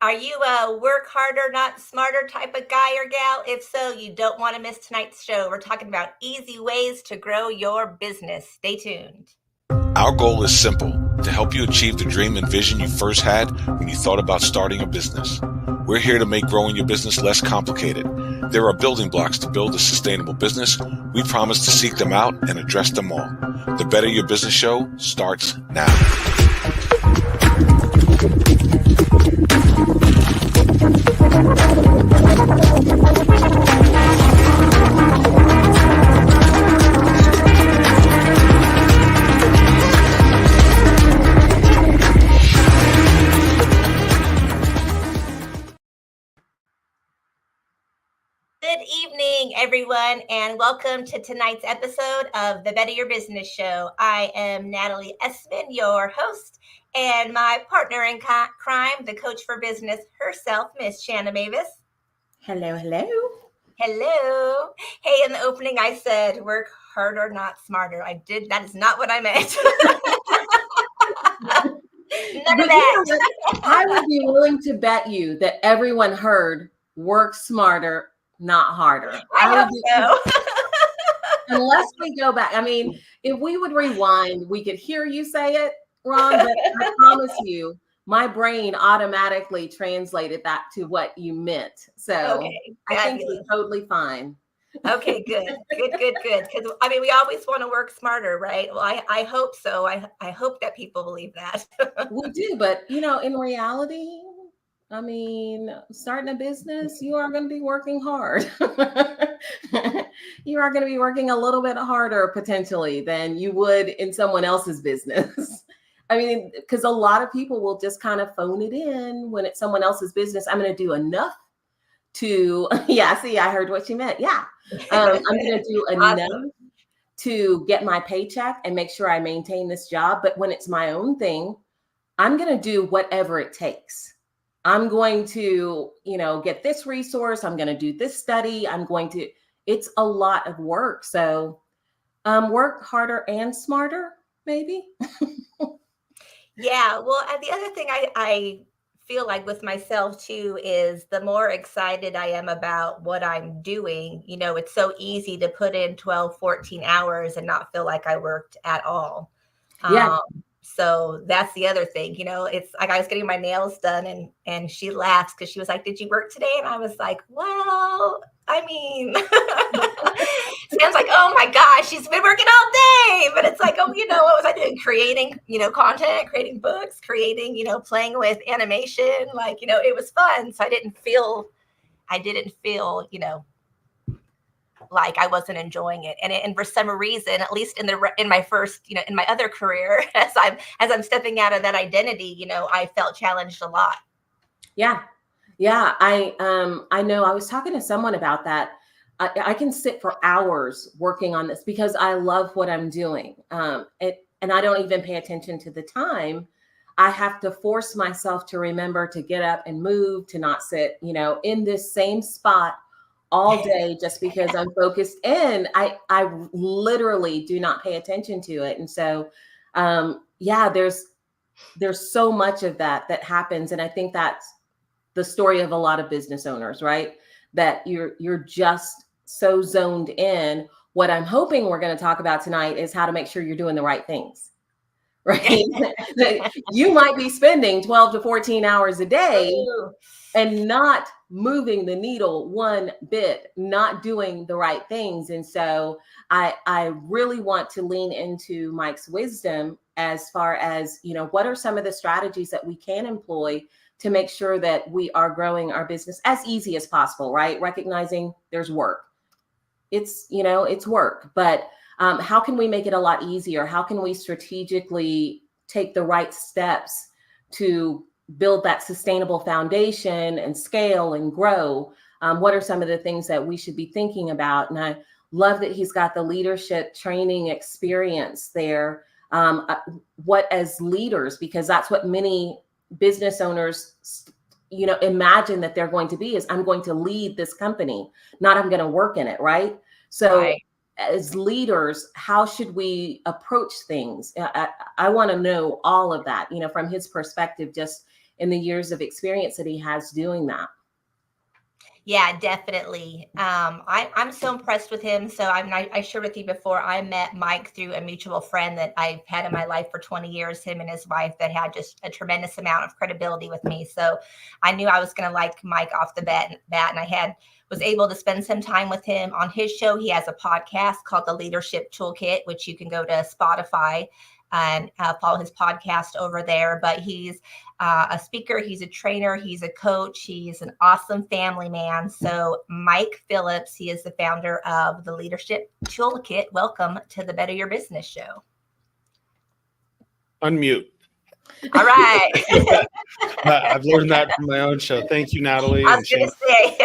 Are you a work harder, not smarter type of guy or gal? If so, you don't want to miss tonight's show. We're talking about easy ways to grow your business. Stay tuned. Our goal is simple: to help you achieve the dream and vision you first had when you thought about starting a business. We're here to make growing your business less complicated. There are building blocks to build a sustainable business. We promise to seek them out and address them all. The Better Your Business Show starts now. Good evening, everyone, and welcome to tonight's episode of the Better Your Business Show. I am Natalie Essman, your host, and my partner in crime, the coach for business herself, Miss Shanna Mavis. Hello, hello. Hello. Hey, in the opening, I said, work harder, not smarter. That is not what I meant. None of that. I would be willing to bet you that everyone heard work smarter, not harder. I hope so. Unless we go back. I mean, if we would rewind, we could hear you say it wrong, but I promise you, my brain automatically translated that to what you meant. So okay, I think we're totally fine. Okay, good. Because I mean, we always want to work smarter, right? Well, I hope so. I hope that people believe that. We do, but in reality, I mean, starting a business, you are going to be working hard. You are going to be working a little bit harder potentially than you would in someone else's business. I mean, because a lot of people will just kind of phone it in when it's someone else's business. I'm going to do enough to, I heard what you meant. Yeah. I'm going to do enough to get my paycheck and make sure I maintain this job. But when it's my own thing, I'm going to do whatever it takes. I'm going to, get this resource. I'm going to do this study. It's a lot of work. So work harder and smarter, maybe. Yeah. Well, the other thing I feel like with myself too is the more excited I am about what I'm doing, it's so easy to put in 12, 14 hours and not feel like I worked at all. Yeah. So that's the other thing, it's like I was getting my nails done and she laughs because she was like, "Did you work today?" And I was like, "Well, I mean," sounds like, "Oh my gosh, she's been working all day." But it's like, oh, what was I doing? Creating, content, creating books, creating, playing with animation. Like, it was fun. So I didn't feel, like I wasn't enjoying it. And for some reason, at least in my first, in my other career, as I'm stepping out of that identity, I felt challenged a lot. Yeah. Yeah. I know I was talking to someone about that. I can sit for hours working on this because I love what I'm doing. And I don't even pay attention to the time. I have to force myself to remember to get up and move, to not sit, in this same spot all day just because I'm focused in. I literally do not pay attention to it. And so, there's so much of that happens. And I think that's the story of a lot of business owners, right? That you're just so zoned in. What I'm hoping we're going to talk about tonight is how to make sure you're doing the right things, right? You might be spending 12 to 14 hours a day and not moving the needle one bit, not doing the right things. And so I really want to lean into Mike's wisdom as far as, what are some of the strategies that we can employ to make sure that we are growing our business as easy as possible, right? Recognizing there's work. It's work, but how can we make it a lot easier? How can we strategically take the right steps to build that sustainable foundation and scale and grow? What are some of the things that we should be thinking about? And I love that he's got the leadership training experience there. What as leaders, because that's what many business owners, imagine that they're going to be, is I'm going to lead this company, not I'm going to work in it, right? So right. As leaders, how should we approach things? I want to know all of that, from his perspective, just in the years of experience that he has doing that. Yeah, definitely. I'm so impressed with him. So I shared with you before, I met Mike through a mutual friend that I've had in my life for 20 years, him and his wife, that had just a tremendous amount of credibility with me. So I knew I was going to like Mike off the bat, and I was able to spend some time with him on his show. He has a podcast called The Leadership Toolkit, which you can go to Spotify and follow his podcast over there. But he's a speaker, he's a trainer, he's a coach, he's an awesome family man. So Mike Phillips, he is the founder of the Leadership Toolkit. Welcome to the Better Your Business Show. Unmute. All right. I've learned that from my own show. Thank you, Natalie. I was going to say,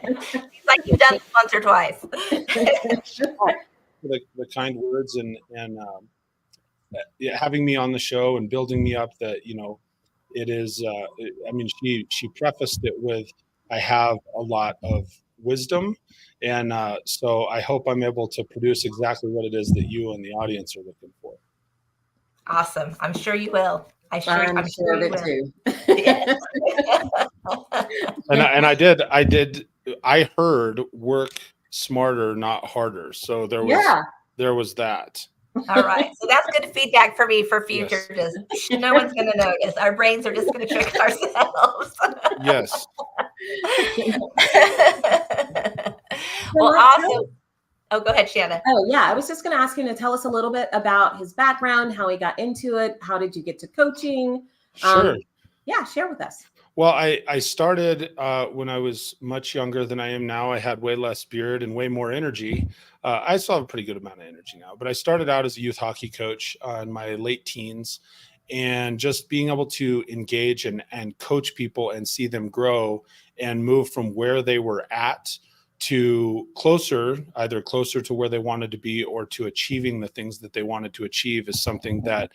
it's like you've done it once or twice. the kind words and having me on the show and building me up. That, you know, it is. I mean, she prefaced it with, "I have a lot of wisdom," and so I hope I'm able to produce exactly what it is that you and the audience are looking for. Awesome. I'm sure you will. I'm sure of it too. And I heard work smarter, not harder. So there was that. All right. So that's good feedback for me for future. Yes. Just no one's going to notice. Our brains are just going to trick ourselves. Yes. Well, awesome. Oh, go ahead, Shanna. Oh, yeah. I was just going to ask him to tell us a little bit about his background, how he got into it. How did you get to coaching? Sure. Yeah, share with us. Well, I started when I was much younger than I am now. I had way less beard and way more energy. I still have a pretty good amount of energy now, but I started out as a youth hockey coach in my late teens, and just being able to engage and coach people and see them grow and move from where they were at to either closer to where they wanted to be or to achieving the things that they wanted to achieve is something that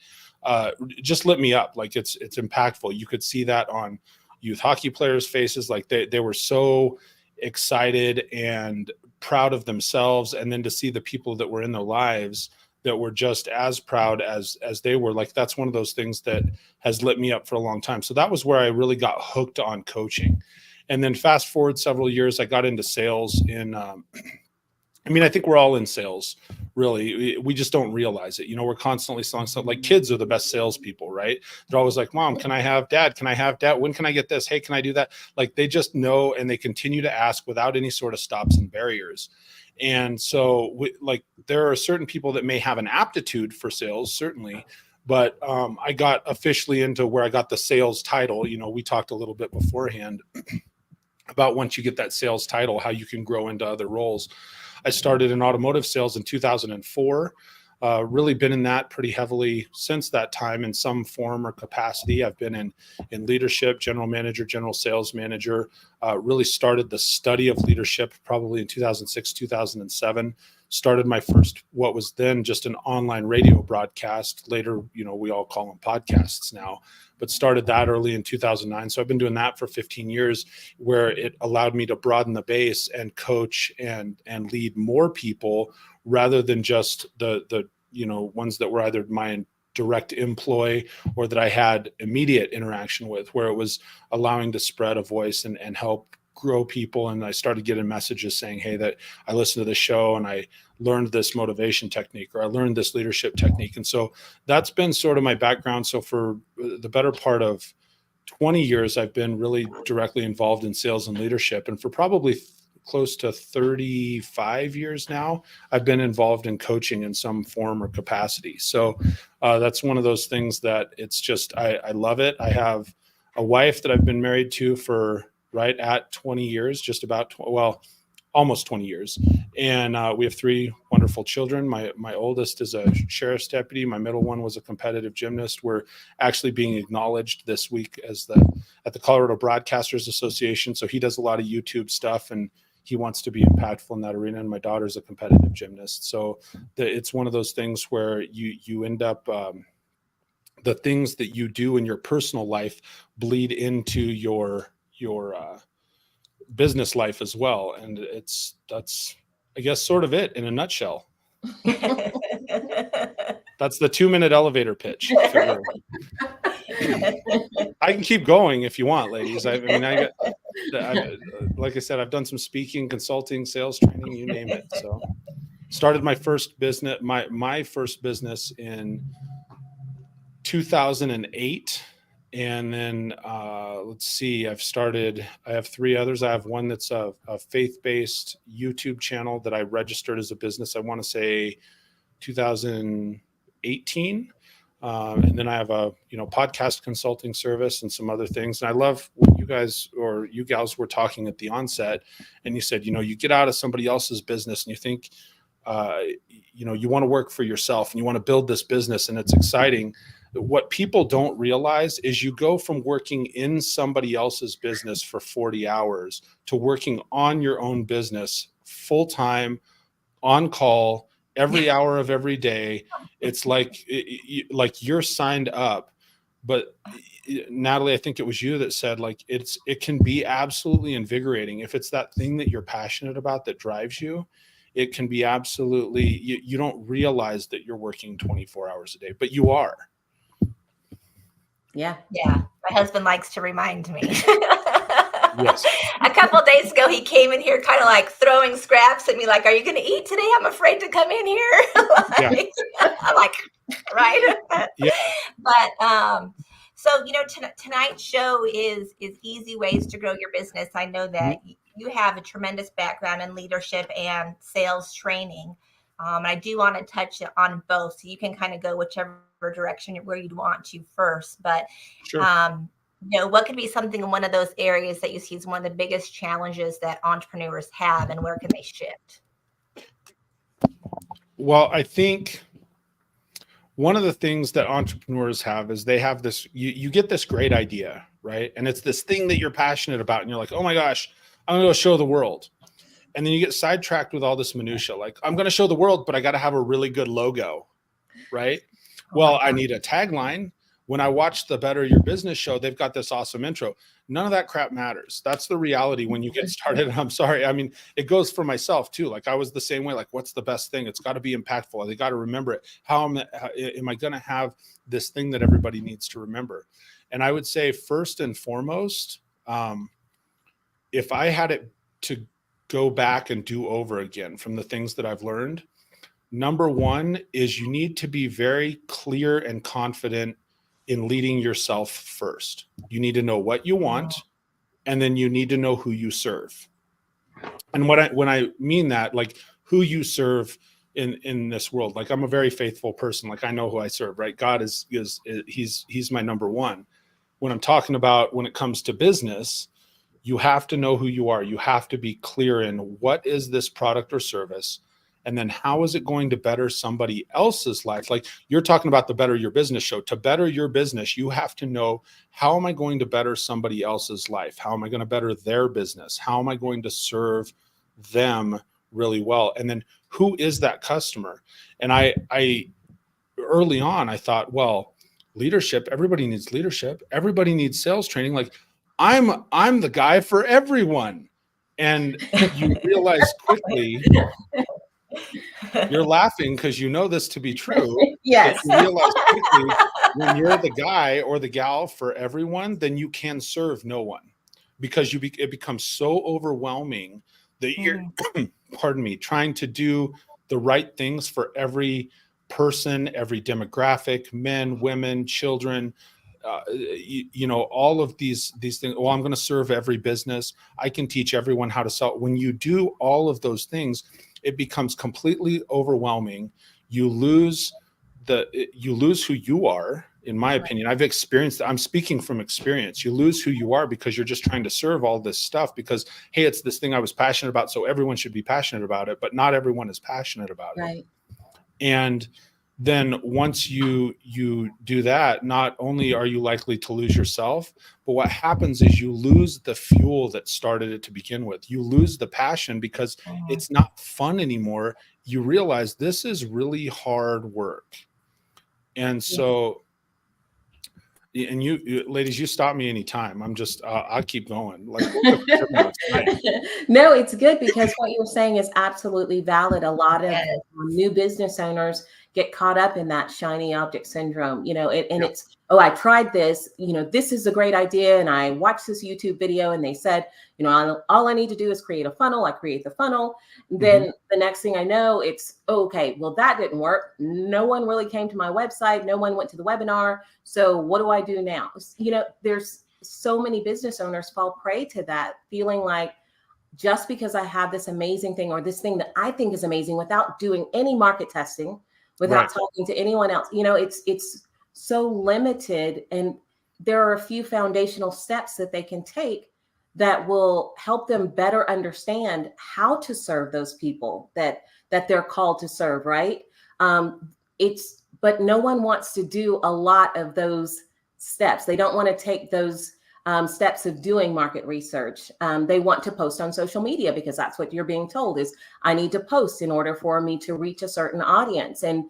just lit me up. Like it's impactful. You could see that on youth hockey players' faces. Like they were so excited and proud of themselves. And then to see the people that were in their lives that were just as proud as they were, like, that's one of those things that has lit me up for a long time. So that was where I really got hooked on coaching. And then fast forward several years, I got into sales I think we're all in sales, really. We just don't realize it. You know, we're constantly selling stuff. Like, kids are the best salespeople, right? They're always like, "Mom, can I have dad? Can I have dad? When can I get this? Hey, can I do that?" Like, they just know, and they continue to ask without any sort of stops and barriers. And so there are certain people that may have an aptitude for sales, certainly. But I got officially into where I got the sales title. You know, we talked a little bit beforehand about once you get that sales title, how you can grow into other roles. I started in automotive sales in 2004. Really been in that pretty heavily since that time in some form or capacity. I've been in leadership, general manager, general sales manager. Really started the study of leadership probably in 2006, 2007. Started my first, what was then just an online radio broadcast. Later, you know, we all call them podcasts now, but started that early in 2009. So I've been doing that for 15 years, where it allowed me to broaden the base and coach and lead more people, rather than just the ones that were either my direct employ or that I had immediate interaction with, where it was allowing to spread a voice and help grow people. And I started getting messages saying, "Hey, that I listened to this show and I learned this motivation technique, or I learned this leadership technique." And so that's been sort of my background. So for the better part of 20 years, I've been really directly involved in sales and leadership. And for probably close to 35 years now, I've been involved in coaching in some form or capacity. So that's one of those things that it's just, I love it. I have a wife that I've been married to for right at 20 years, just about, almost 20 years. And we have 3 wonderful children. My oldest is a sheriff's deputy. My middle one was a competitive gymnast. We're actually being acknowledged this week at the Colorado Broadcasters Association. So he does a lot of YouTube stuff, and he wants to be impactful in that arena. And my daughter's a competitive gymnast. So it's one of those things where you end up, the things that you do in your personal life bleed into your business life as well. And that's, I guess, sort of it in a nutshell. That's the 2-minute elevator pitch. I can keep going if you want, ladies. I mean, like I said, I've done some speaking, consulting, sales training, you name it. So started my first business, my first business in 2008. And then let's see, I have 3 others. I have one that's a faith-based YouTube channel that I registered as a business, I want to say 2018. And then I have a podcast consulting service and some other things. And I love what you guys or you gals were talking at the onset. And you said, you get out of somebody else's business and you think, you want to work for yourself and you want to build this business and it's exciting. What people don't realize is you go from working in somebody else's business for 40 hours to working on your own business full time, on call, every hour of every day. It's like you're signed up. But Natalie, I think it was you that said it can be absolutely invigorating if it's that thing that you're passionate about that drives you. It can be absolutely, you don't realize that you're working 24 hours a day, but you are. Yeah. My husband likes to remind me. Yes. A couple of days ago, he came in here kind of like throwing scraps at me, like, "Are you going to eat today? I'm afraid to come in here." I'm like, right? Yeah. But so tonight's show is easy ways to grow your business. I know that you have a tremendous background in leadership and sales training. I do want to touch on both, so you can kind of go whichever direction where you'd want to first. But Sure. what could be something in one of those areas that you see is one of the biggest challenges that entrepreneurs have, and where can they shift? Well, I think one of the things that entrepreneurs have is they have this, you get this great idea, right? And it's this thing that you're passionate about. And you're like, oh my gosh, I'm going to go show the world. And then you get sidetracked with all this minutia. Like, I'm going to show the world, but I got to have a really good logo, right? Well, I need a tagline. When I watch the Better Your Business show, they've got this awesome intro. None of that crap matters. That's the reality when you get started. I'm sorry. I mean, it goes for myself too. Like, I was the same way. Like, what's the best thing? It's got to be impactful. They got to remember it. How am I going to have this thing that everybody needs to remember? And I would say first and foremost, if I had it to go back and do over again from the things that I've learned, number one is you need to be very clear and confident in leading yourself first. You need to know what you want, and then you need to know who you serve. And when I mean that, like who you serve in this world, like I'm a very faithful person. Like I know who I serve, right? God is he's my number one. When I'm talking about when it comes to business, you have to know who you are. You have to be clear in what is this product or service, and then how is it going to better somebody else's life? Like you're talking about the Better Your Business show. To better your business, you have to know, how am I going to better somebody else's life? How am I going to better their business? How am I going to serve them really well? And then who is that customer? And I early on, I thought, well, leadership, everybody needs leadership. Everybody needs sales training. Like I'm the guy for everyone. And you realize quickly, you're laughing because you know this to be true. Yes. You realize quickly, when you're the guy or the gal for everyone, then you can serve no one, because it becomes so overwhelming that you're, pardon me, trying to do the right things for every person, every demographic, men, women, children, all of these things. Well, I'm going to serve every business. I can teach everyone how to sell. When you do all of those things, it becomes completely overwhelming. You lose who you are, in my opinion. I've experienced that. I'm speaking from experience. You lose who you are because you're just trying to serve all this stuff because, hey, it's this thing I was passionate about, so everyone should be passionate about it, but not everyone is passionate about it. And then once you do that, not only are you likely to lose yourself, but what happens is you lose the fuel that started it to begin with. You lose the passion because it's not fun anymore. You realize this is really hard work. And so, and you ladies, you stop me anytime. I'm just, I'll keep going. Like, no, it's good, because what you're saying is absolutely valid. A lot of new business owners get caught up in that shiny object syndrome, it's, oh, I tried this, this is a great idea. And I watched this YouTube video and they said, all I need to do is create a funnel. I create the funnel. Then the next thing I know, it's, okay, well, that didn't work. No one really came to my website. No one went to the webinar. So what do I do now? There's so many business owners fall prey to that, feeling like, just because I have this amazing thing or this thing that I think is amazing without doing any market testing, without talking to anyone else, it's so limited. And there are a few foundational steps that they can take that will help them better understand how to serve those people that they're called to serve, right? But no one wants to do a lot of those steps. They don't want to take those steps of doing market research. They want to post on social media because that's what you're being told is I need to post in order for me to reach a certain audience. And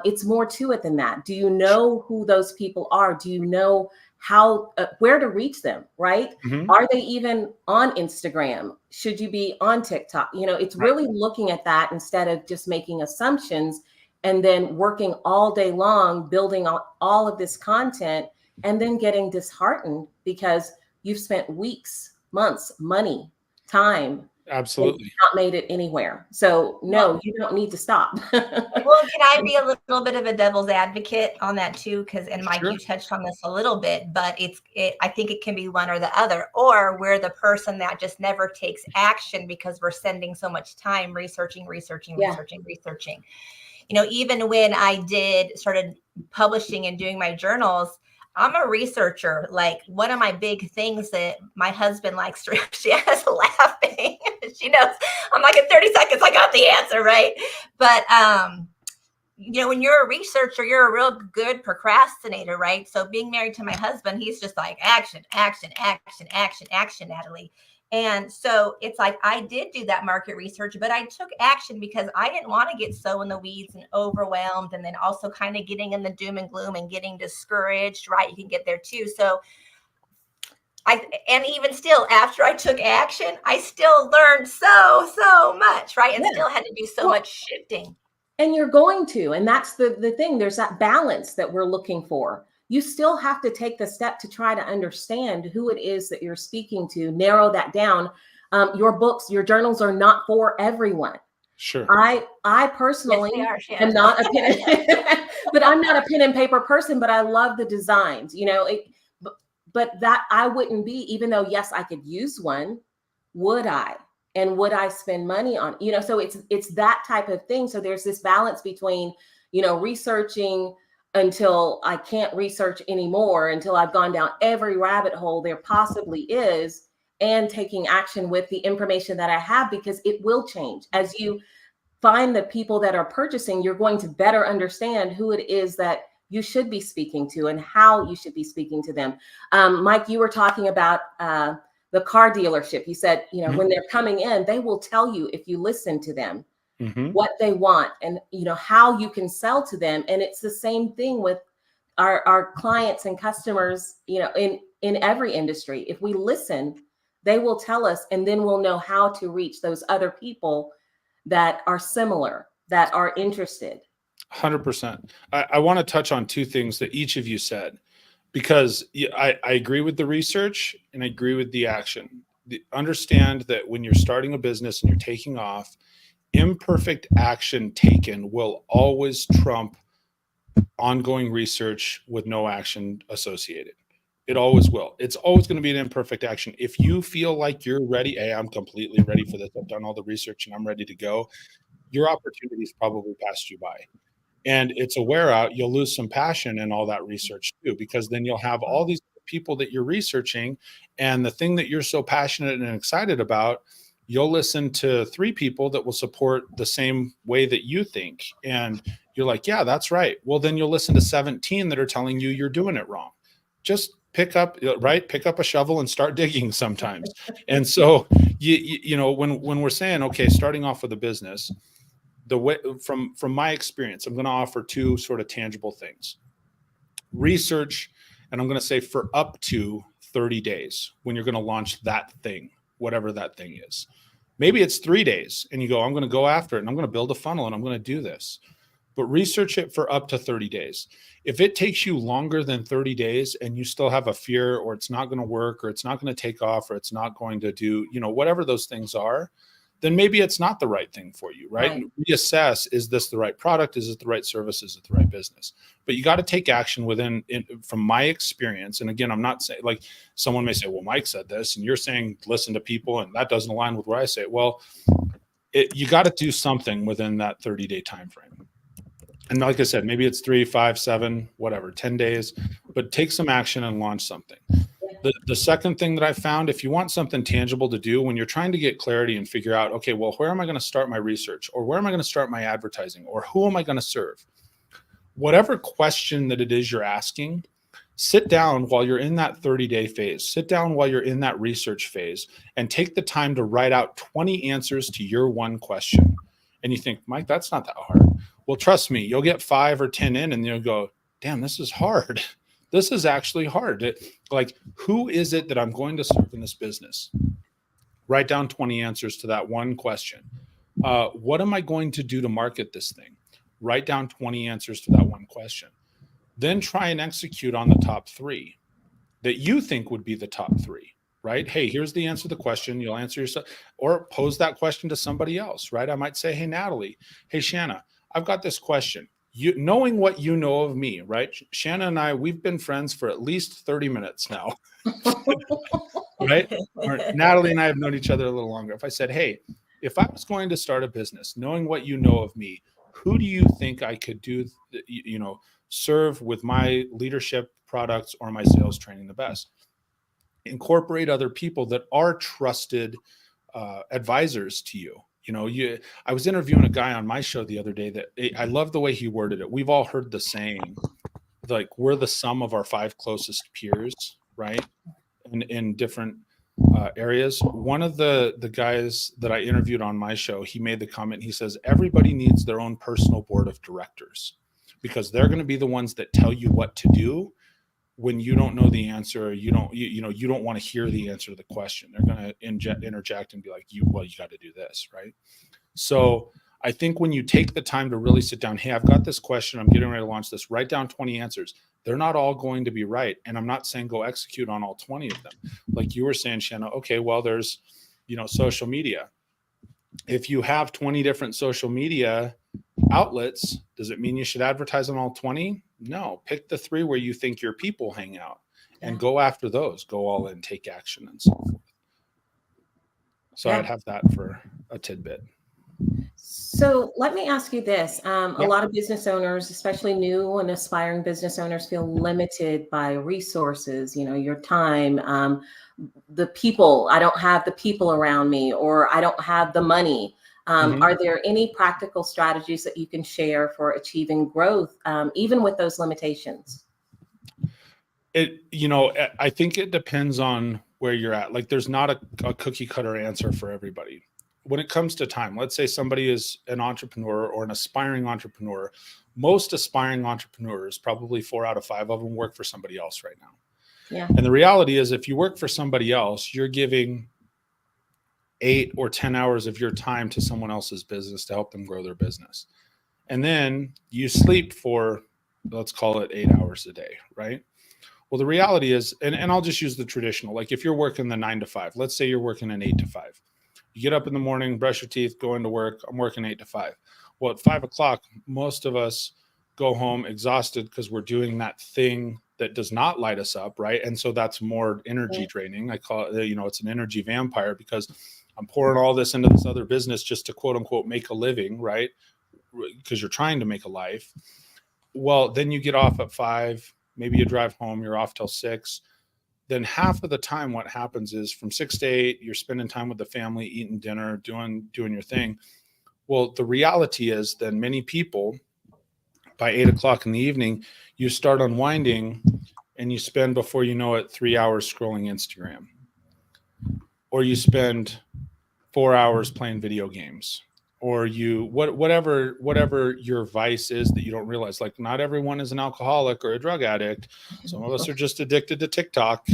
it's more to it than that. Do you know who those people are? Do you know how, where to reach them, right? Are they even on Instagram? Should you be on TikTok? It's really looking at that instead of just making assumptions and then working all day long, building all of this content and then getting disheartened because you've spent weeks, months, money, time. Absolutely. Not made it anywhere. So no, you don't need to stop. Well, can I be a little bit of a devil's advocate on that too? And Mike, you touched on this a little bit, but I think it can be one or the other, or we're the person that just never takes action because we're spending so much time researching. Even when I started publishing and doing my journals, I'm a researcher. Like one of my big things that my husband likes to, she has laughing. She knows I'm like, in 30 seconds, I got the answer, right? But, when you're a researcher, you're a real good procrastinator, right? So being married to my husband, he's just like action, Natalie. And so it's like, I did do that market research, but I took action because I didn't want to get so in the weeds and overwhelmed. And then also kind of getting in the doom and gloom and getting discouraged, right? You can get there too. So and even still, after I took action, I still learned so much, right? And still had to do so much shifting. And you're going to, and that's the thing. There's that balance that we're looking for. You still have to take the step to try to understand who it is that you're speaking to, narrow that down. Your books, your journals are not for everyone. Sure. I personally am not a pen, but I'm not a pen and paper person, but I love the designs, but that I wouldn't be, even though, yes, I could use one, would I? And would I spend money on, so it's that type of thing. So there's this balance between, researching until I can't research anymore, until I've gone down every rabbit hole there possibly is, and taking action with the information that I have, because it will change. As you find the people that are purchasing, you're going to better understand who it is that you should be speaking to and how you should be speaking to them. Mike, you were talking about the car dealership. You said, when they're coming in, they will tell you, if you listen to them, what they want and, how you can sell to them. And it's the same thing with our clients and customers, in every industry. If we listen, they will tell us, and then we'll know how to reach those other people that are similar, that are interested. 100%. I want to touch on two things that each of you said, because I agree with the research and I agree with the action. Understand that when you're starting a business and you're taking off, imperfect action taken will always trump ongoing research with no action associated. It always will. It's always going to be an imperfect action. If you feel like you're ready, hey, I'm completely ready for this, I've done all the research and I'm ready to go, your opportunities probably passed you by. And it's a wear out. You'll lose some passion in all that research too, because then you'll have all these people that you're researching, and the thing that you're so passionate and excited about, you'll listen to 3 people that will support the same way that you think. And you're like, yeah, that's right. Well, then you'll listen to 17 that are telling you you're doing it wrong. Just pick up a shovel and start digging sometimes. And so, when we're saying, okay, starting off with a business, the way from my experience, I'm going to offer 2 sort of tangible things. Research, and I'm going to say for up to 30 days when you're going to launch that thing, whatever that thing is. Maybe it's 3 days and you go, I'm going to go after it and I'm going to build a funnel and I'm going to do this. but research it for up to 30 days. If it takes you longer than 30 days and you still have a fear, or it's not going to work, or it's not going to take off, or it's not going to do, whatever those things are, then maybe it's not the right thing for you, right? And reassess, is this the right product? Is it the right service? Is it the right business? But you got to take action from my experience. And again, I'm not saying, like, someone may say, well, Mike said this, and you're saying, listen to people, and that doesn't align with what I say. Well, you got to do something within that 30-day time frame. And like I said, maybe it's 3, 5, 7, whatever, 10 days, but take some action and launch something. The second thing that I found, if you want something tangible to do when you're trying to get clarity and figure out, okay, well, where am I going to start my research, or where am I going to start my advertising, or who am I going to serve? Whatever question that it is you're asking, sit down while you're in that 30-day phase, sit down while you're in that research phase, and take the time to write out 20 answers to your one question. And you think, Mike, that's not that hard. Well, trust me, you'll get 5 or 10 in and you'll go, damn, this is hard. This is actually hard. Like, who is it that I'm going to serve in this business? Write down 20 answers to that one question. What am I going to do to market this thing? Write down 20 answers to that one question. Then try and execute on the top 3 that you think would be the top 3, right? Hey, here's the answer to the question. You'll answer yourself, or pose that question to somebody else, right? I might say, hey, Natalie, hey, Shanna, I've got this question. Knowing what you know of me, right? Shanna and I, we've been friends for at least 30 minutes now, right? Or Natalie and I have known each other a little longer. If I said, hey, if I was going to start a business, knowing what you know of me, who do you think I could do, serve with my leadership products or my sales training the best? Incorporate other people that are trusted advisors to you. I was interviewing a guy on my show the other day that I love the way he worded it. We've all heard the saying, like, we're the sum of our 5 closest peers, right? In different areas. One of the guys that I interviewed on my show, he made the comment, he says, everybody needs their own personal board of directors, because they're going to be the ones that tell you what to do when you don't know the answer, or you don't want to hear the answer to the question. They're going to interject and be like, you got to do this, right? So I think when you take the time to really sit down, hey, I've got this question, I'm getting ready to launch this, write down 20 answers. They're not all going to be right. And I'm not saying go execute on all 20 of them. Like you were saying, Shanna, okay, well, there's, social media. If you have 20 different social media outlets, does it mean you should advertise on all 20? No, pick the 3 where you think your people hang out and go after those, go all in, take action, and so forth. So I'd have that for a tidbit. So let me ask you this. A lot of business owners, especially new and aspiring business owners, feel limited by resources, your time, the people. I don't have the people around me, or I don't have the money. Are there any practical strategies that you can share for achieving growth, even with those limitations? I think it depends on where you're at. Like, there's not a cookie cutter answer for everybody. When it comes to time, let's say somebody is an entrepreneur or an aspiring entrepreneur. Most aspiring entrepreneurs, probably 4 out of 5 of them, work for somebody else right now. Yeah. And the reality is, if you work for somebody else, you're giving 8 or 10 hours of your time to someone else's business to help them grow their business. And then you sleep for, let's call it 8 hours a day, right? Well, the reality is, and I'll just use the traditional, like if you're working the 9 to 5, let's say you're working an 8 to 5. You get up in the morning, brush your teeth, go into work. I'm working 8 to 5. Well, at 5 o'clock, most of us go home exhausted because we're doing that thing that does not light us up, right? And so that's more energy draining. I call it, it's an energy vampire, because I'm pouring all this into this other business just to quote unquote make a living, right? Because you're trying to make a life. Well, then you get off at 5, maybe you drive home, you're off till 6. Then half of the time what happens is from 6 to 8, you're spending time with the family, eating dinner, doing your thing. Well, the reality is then many people, by 8 o'clock in the evening, you start unwinding and you spend, before you know it, 3 hours scrolling Instagram. Or you spend 4 hours playing video games, or whatever your vice is that you don't realize. Like, not everyone is an alcoholic or a drug addict. Some of us are just addicted to TikTok,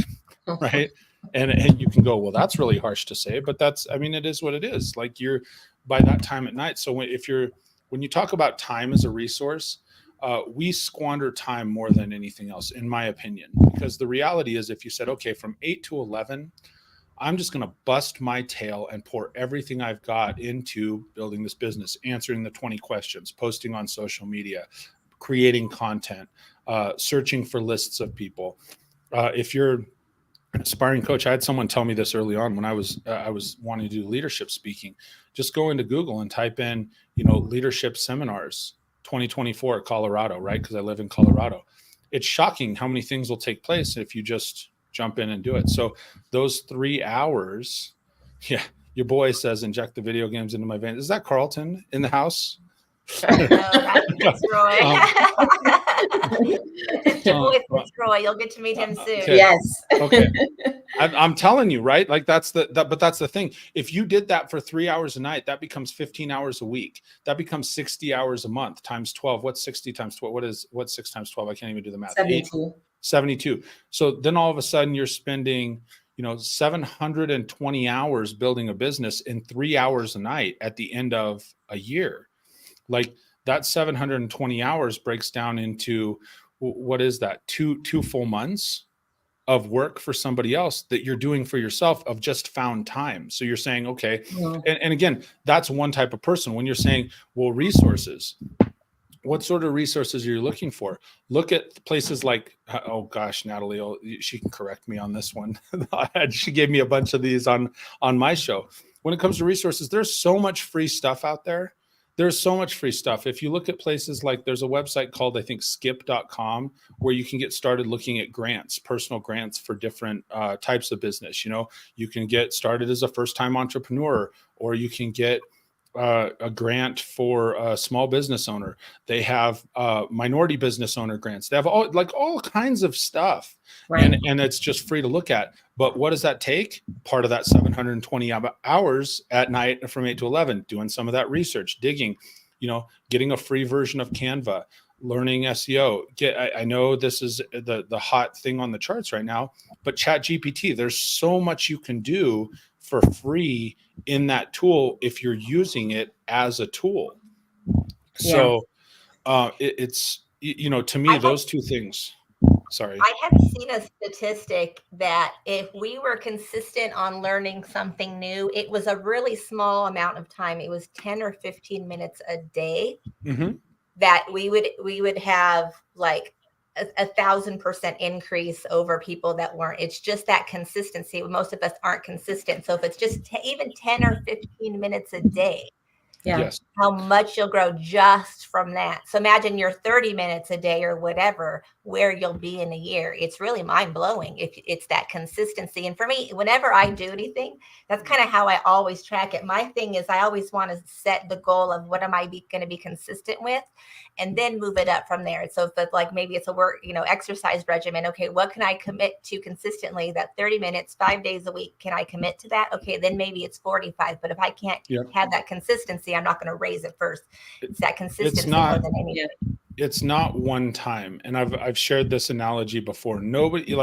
right? And you can go, well, that's really harsh to say, but it is what it is. Like, you're by that time at night. So if you're when you talk about time as a resource, we squander time more than anything else, in my opinion, because the reality is if you said, okay, from 8 to 11, I'm just going to bust my tail and pour everything I've got into building this business, answering the 20 questions, posting on social media, creating content, searching for lists of people. If you're an aspiring coach, I had someone tell me this early on when I was wanting to do leadership speaking. Just go into Google and type in, leadership seminars 2024 Colorado, right? Because I live in Colorado. It's shocking how many things will take place if you just jump in and do it. So those 3 hours, yeah, your boy says inject the video games into my veins. Is that Carlton in the house? No, that's Roy. It's your boy, Roy. You'll get to meet him soon. Okay. Yes. Okay. I'm telling you, right? Like but that's the thing. If you did that for 3 hours a night, that becomes 15 hours a week. That becomes 60 hours a month times 12. What's 60 times 12? What's 6 times 12? I can't even do the math. 72. So then all of a sudden you're spending, 720 hours building a business in 3 hours a night at the end of a year. Like that 720 hours breaks down into, what is that? Two full months of work for somebody else that you're doing for yourself of just found time. So you're saying, okay. Yeah. And again, that's one type of person. When you're saying, well, resources, what sort of resources are you looking for? Look at places like, oh gosh, Natalie, she can correct me on this one. She gave me a bunch of these on my show. When it comes to resources, there's so much free stuff out there. There's so much free stuff. If you look at places like, there's a website called, I think, skip.com, where you can get started looking at grants, personal grants for different types of business. You can get started as a first-time entrepreneur, or you can get a grant for a small business owner. They have minority business owner grants. They have all kinds of stuff. Right. And it's just free to look at. But what does that take? Part of that 720 hours at night from 8 to 11, doing some of that research, digging, getting a free version of Canva, learning SEO. I know this is the hot thing on the charts right now, but ChatGPT, there's so much you can do for free in that tool if you're using it as a tool. So it's, to me, those two things. Sorry. I have seen a statistic that if we were consistent on learning something new, it was a really small amount of time. It was 10 or 15 minutes a day that we would have like a 1,000% increase over people that weren't. It's just that consistency. Most of us aren't consistent. So if it's just even 10 or 15 minutes a day, how much you'll grow just from that. So imagine your 30 minutes a day or whatever, where you'll be in a year. It's really mind blowing if it's that consistency. And for me, whenever I do anything, that's kind of how I always track it. My thing is I always want to set the goal of what am I going to be consistent with, and then move it up from there. So if it's like, maybe it's a work, exercise regimen. Okay, what can I commit to consistently? That 30 minutes, 5 days a week. Can I commit to that? Okay, then maybe it's 45. But if I can't have that consistency, I'm not going to raise it first. It's that consistency more than anything. It's not one time. And I've shared this analogy before. Nobody,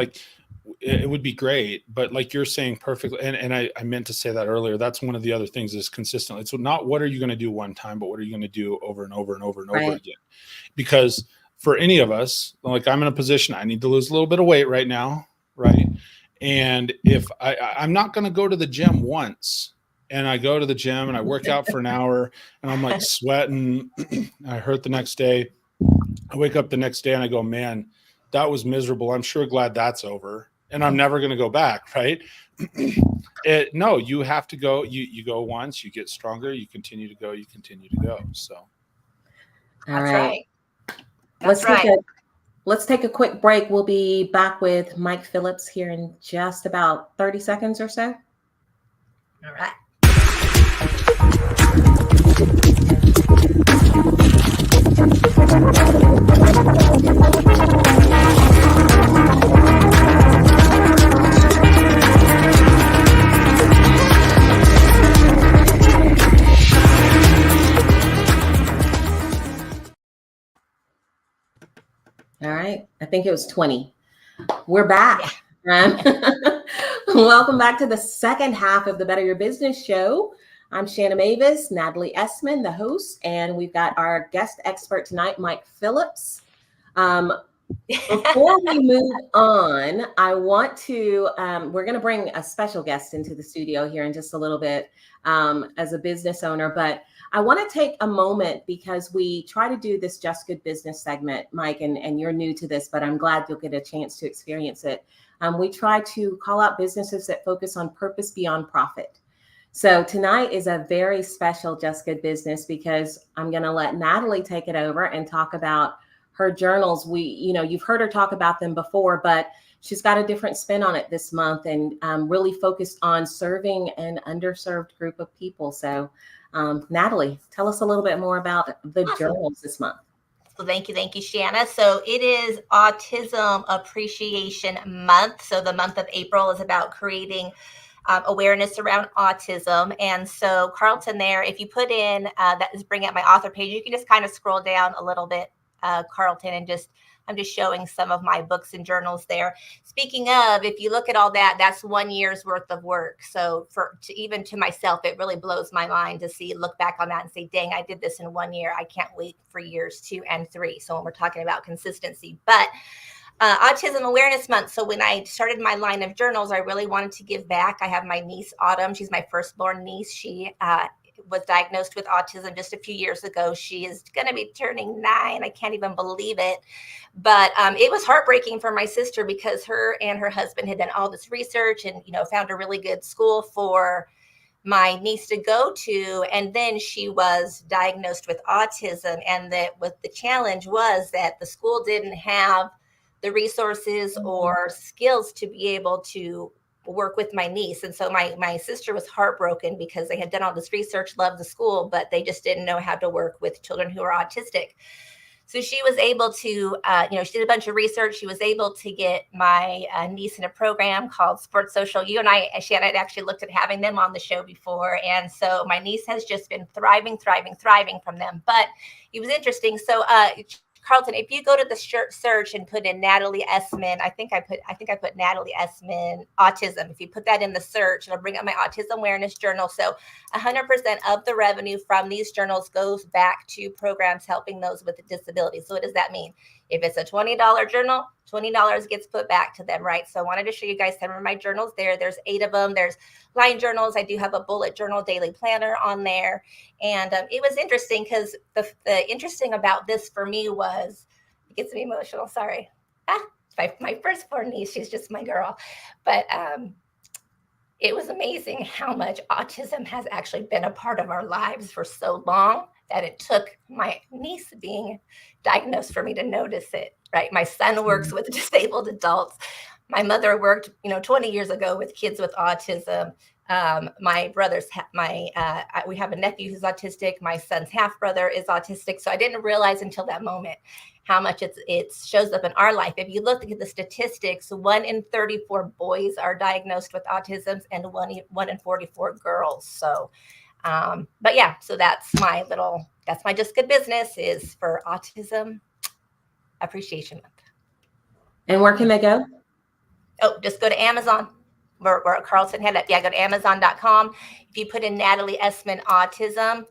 it would be great, but like you're saying perfectly, and I meant to say that earlier, that's one of the other things is consistently. It's not what are you going to do one time, but what are you going to do over and over and over and over again? Because for any of us, like I'm in a position, I need to lose a little bit of weight right now, right? And if I'm not going to go to the gym once, and I go to the gym and I work out for an hour and I'm like sweating, I hurt the next day. I wake up the next day and I go, man, that was miserable. I'm sure glad that's over. And I'm never going to go back, right? No, you have to go. You go once, you get stronger, you continue to go, you continue to go. So, all right. Let's take a quick break. We'll be back with Mike Phillips here in just about 30 seconds or so. All right. All right. I think it was 20. We're back. Welcome back to the second half of the Better Your Business show. I'm Shanna Mavis, Natalie Essman, the host, and we've got our guest expert tonight, Mike Phillips. Before we move on, I want to, we're going to bring a special guest into the studio here in just a little bit as a business owner, but I want to take a moment because we try to do this Just Good Business segment, Mike, and you're new to this, but I'm glad you'll get a chance to experience it. We try to call out businesses that focus on purpose beyond profit. So tonight is a very special Just Good Business because I'm going to let Natalie take it over and talk about her journals. You've heard her talk about them before, but she's got a different spin on it this month and really focused on serving an underserved group of people. So Natalie, tell us a little bit more about the journals this month. So thank you, Shanna. So it is Autism Appreciation Month. So the month of April is about creating awareness around autism. And so Carlton there, if you put in, that is bring up my author page, you can just kind of scroll down a little bit, Carlton, and I'm just showing some of my books and journals there. Speaking of, if you look at all that, that's 1 year's worth of work. So even to myself, it really blows my mind to look back on that and say, dang, I did this in 1 year. I can't wait for years 2 and 3. So when we're talking about consistency, but Autism Awareness Month. So when I started my line of journals, I really wanted to give back. I have my niece, Autumn. She's my firstborn niece. She was diagnosed with autism just a few years ago. She is going to be turning 9. I can't even believe it. But it was heartbreaking for my sister because her and her husband had done all this research and, found a really good school for my niece to go to. And then she was diagnosed with autism. And the challenge was that the school didn't have the resources or skills to be able to work with my niece. And so my sister was heartbroken because they had done all this research, loved the school, but they just didn't know how to work with children who are autistic. So she was able to, she did a bunch of research. She was able to get my niece in a program called Sports Social. You and I, Shannon, had actually looked at having them on the show before. And so my niece has just been thriving from them. But it was interesting. So Carlton, if you go to the search and put in Natalie Essman, I think I put Natalie Essman autism. If you put that in the search, it'll bring up my Autism Awareness Journal. So 100% of the revenue from these journals goes back to programs helping those with disabilities. So what does that mean? If it's a $20 journal, $20 gets put back to them, right? So I wanted to show you guys some of my journals there. There's 8 of them. There's line journals. I do have a bullet journal daily planner on there. And it was interesting because the interesting about this for me was, it gets me emotional, sorry. My firstborn niece, she's just my girl. But it was amazing how much autism has actually been a part of our lives for so long that it took my niece being diagnosed for me to notice it, right? My son works with disabled adults. My mother worked, 20 years ago with kids with autism. My brother's, we have a nephew who's autistic. My son's half brother is autistic. So I didn't realize until that moment how much it shows up in our life. If you look at the statistics, 1 in 34 boys are diagnosed with autism and 1 in 44 girls. So, but yeah, so that's my Just Good Business is for Autism Appreciation Month. And where can they go? Oh, just go to Amazon. Where Carlton had it. Yeah, go to Amazon.com. If you put in Natalie Essman Autism,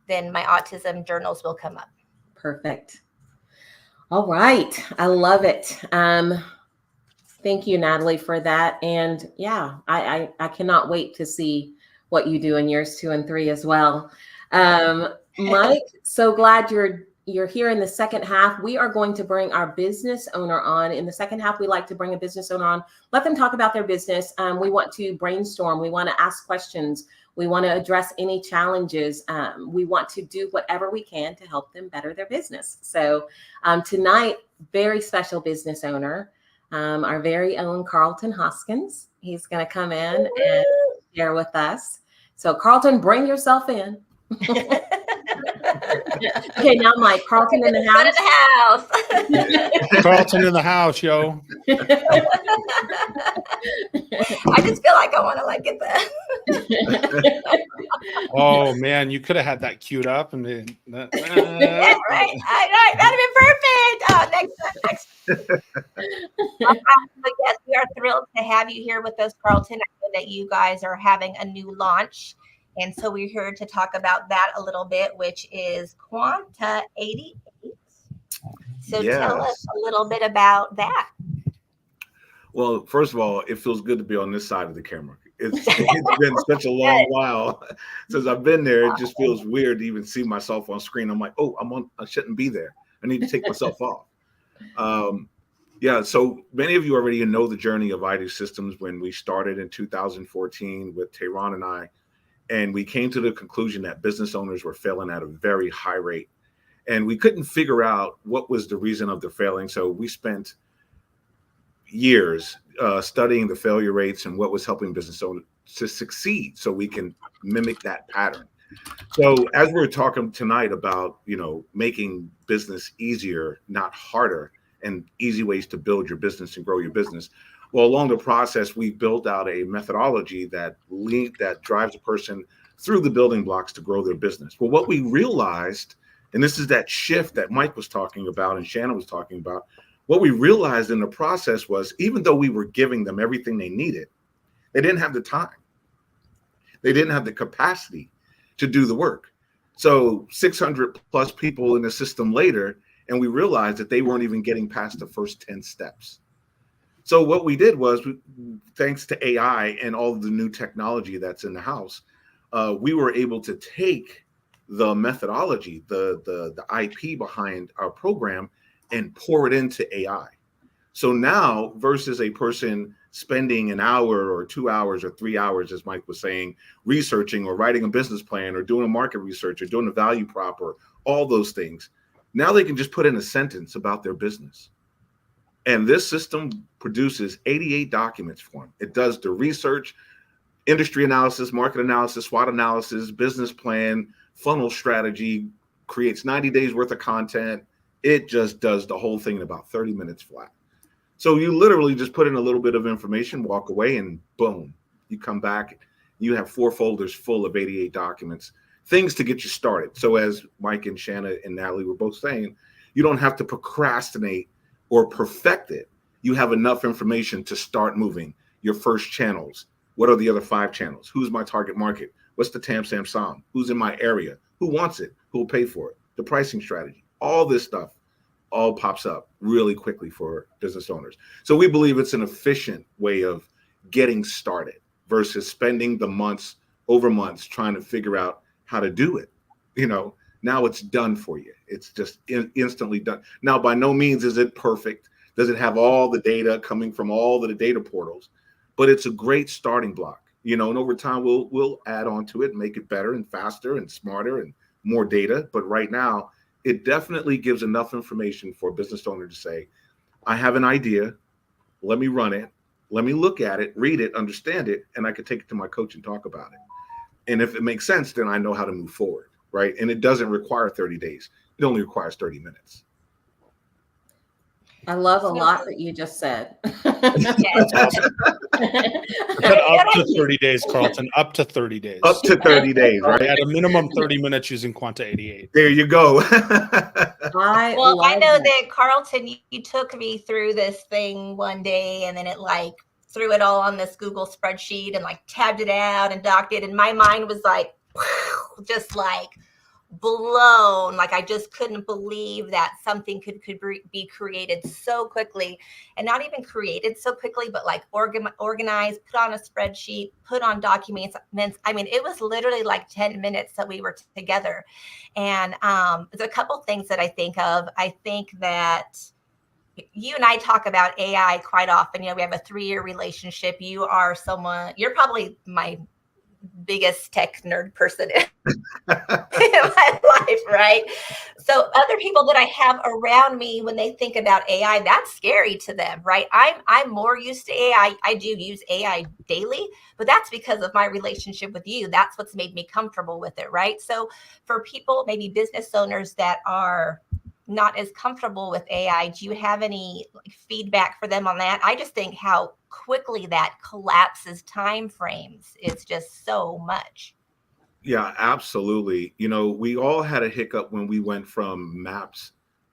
then my autism journals will come up. Perfect. All right. I love it. Thank you, Natalie, for that. And yeah, I cannot wait to see what you do in years 2 and 3 as well. Mike, so glad you're here in the second half. We are going to bring our business owner on. In the second half, we like to bring a business owner on, let them talk about their business. We want to brainstorm. We want to ask questions. We want to address any challenges. We want to do whatever we can to help them better their business. So tonight, very special business owner, our very own Carlton Hoskins. He's going to come in and share with us. So Carlton, bring yourself in. Okay, now Mike, Carlton in the house. Carlton in the house, yo. I just feel like I want to get that. Oh man, you could have had that queued up and then right. That'd have been perfect. Next. Yes, we are thrilled to have you here with us, Carlton. I know that you guys are having a new launch And so we're here to talk about that a little bit, which is Quanta 88. So tell us Yes. a little bit about that. Well, first of all, it feels good to be on this side of the camera. It's been such a long while since I've been there. It just feels weird to even see myself on screen. I'm like, oh, I shouldn't be there. I need to take myself off. Yeah, so many of you already know the journey of ID Systems when we started in 2014 with Tehran and I, and we came to the conclusion that business owners were failing at a very high rate. And we couldn't figure out what was the reason of their failing. So we spent years studying the failure rates and what was helping business owners to succeed so we can mimic that pattern. So as we're talking tonight about, making business easier, not harder, and easy ways to build your business and grow your business. Well, along the process, we built out a methodology that drives a person through the building blocks to grow their business. Well, what we realized, and this is that shift that Mike was talking about and Shannon was talking about, what we realized in the process was even though we were giving them everything they needed, they didn't have the time. They didn't have the capacity to do the work. So 600 plus people in the system later, and we realized that they weren't even getting past the first 10 steps. So what we did was, thanks to AI and all of the new technology that's in the house, we were able to take the methodology, the IP behind our program, and pour it into AI. So now, versus a person spending an hour or 2 hours or 3 hours, as Mike was saying, researching or writing a business plan or doing a market research or doing a value prop or all those things, now they can just put in a sentence about their business. And this system produces 88 documents for them. It does the research, industry analysis, market analysis, SWOT analysis, business plan, funnel strategy, creates 90 days worth of content. It just does the whole thing in about 30 minutes flat. So you literally just put in a little bit of information, walk away, and boom, you come back. You have 4 folders full of 88 documents, things to get you started. So as Mike and Shanna and Natalie were both saying, you don't have to procrastinate or perfect it. You have enough information to start moving your first channels. What are the other 5 channels? Who's my target market? What's the TAM, SAM, SOM? Who's in my area? Who wants it? Who will pay for it? The pricing strategy, all this stuff all pops up really quickly for business owners. So we believe it's an efficient way of getting started versus spending the months trying to figure out how to do it. Now it's done for you. It's just instantly done. Now, by no means is it perfect. Does it have all the data coming from all of the data portals? But it's a great starting block. And over time we'll add on to it and make it better and faster and smarter and more data. But right now, it definitely gives enough information for a business owner to say, I have an idea. Let me run it. Let me look at it, read it, understand it, and I could take it to my coach and talk about it. And if it makes sense, then I know how to move forward, right? And it doesn't require 30 days. It only requires 30 minutes. I love a lot that you just said. That's awesome. Up to 30 days, Carlton. Up to 30 days. Up to 30 days, right? At a minimum 30 minutes using Quanta 88. There you go. I know that Carlton, you took me through this thing one day, and then it threw it all on this Google spreadsheet and tabbed it out and docked it. And my mind was just blown. I just couldn't believe that something could be created so quickly, and not even created so quickly, but organized, put on a spreadsheet, put on documents. I mean, it was literally 10 minutes that we were together. And there's a couple things that I think of. I think that you and I talk about AI quite often. We have a 3-year relationship. You're probably my biggest tech nerd person in my life, right? So other people that I have around me, when they think about AI, that's scary to them, right? I'm more used to AI. I do use AI daily, but that's because of my relationship with you. That's what's made me comfortable with it, right? So for people, maybe business owners that are not as comfortable with AI, do you have any feedback for them on that? I just think how quickly that collapses time frames is just so much. Yeah, absolutely. We all had a hiccup when we went from